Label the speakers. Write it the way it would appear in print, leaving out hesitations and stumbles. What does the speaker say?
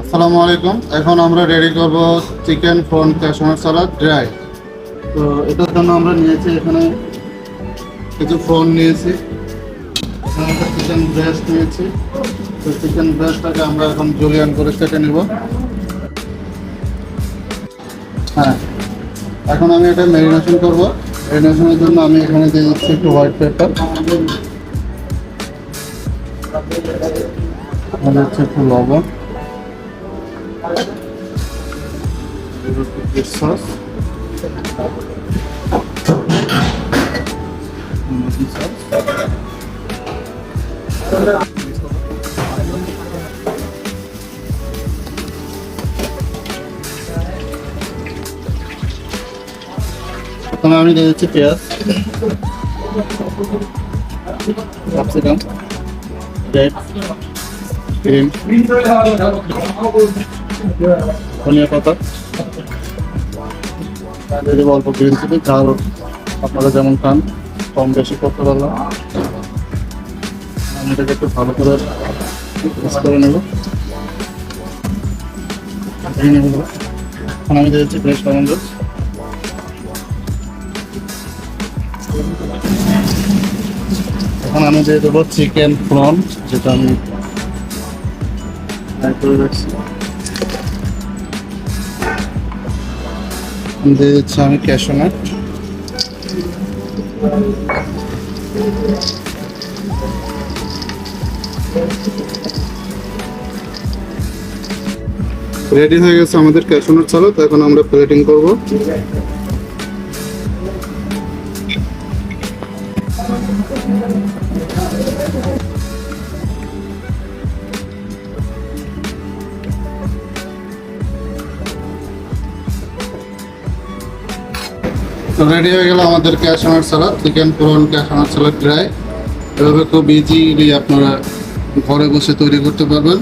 Speaker 1: আসসালামু আলাইকুম। এখন আমরা রেডি করব চিকেন প্রন ক্যাশনার সালাদ ড্রাই। তো এটার জন্য আমরা নিয়েছি এখানে কিছু প্রন নিয়েছি, এখানে একটা চিকেন ব্রেস্ট নিয়েছি। তো চিকেন ব্রেস্টটাকে আমরা এখন জুলিয়ান করে কেটে নিব। হ্যাঁ, এখন আমি এটা ম্যারিনেশন করব। ম্যারিনেশনের জন্য আমি এখানে দিয়ে দিচ্ছি একটু হোয়াইট পেপার, এখানে হচ্ছে একটু লবণ, সস, এখন আমি দিয়ে দিচ্ছি পেঁয়াজ, ক্যাপসিকাম, রেড, গ্রিন, ধনিয়া পাতা, দিয়ে দেবো অল্প গ্রিন চিলি। ঝাল আপনারা যেমন খান কম বেশি করতে পারলাম। আমি এটাকে একটু ভালো করে মিক্স করে নেব। এখন আমি দিয়ে দিচ্ছি ফ্রেশ লেমন জুস। এখন আমি দিয়ে দেবো চিকেন প্রন, যেটা আমি ফ্রাই করে রাখছি। দিয়ে দিচ্ছি আমি ক্যাশু নাট, রেডি হয়ে গেছে আমাদের ক্যাশু নাট সালাদ। এখন আমরা প্লেটিং করব। রেডি হয়ে গেল আমাদের ক্যাশু নাট সালাদ, চিকেন প্রন ক্যাশু নাট সালাদ ড্রাই। এভাবে খুব ইজিলি আপনারা ঘরে বসে তৈরি করতে পারবেন।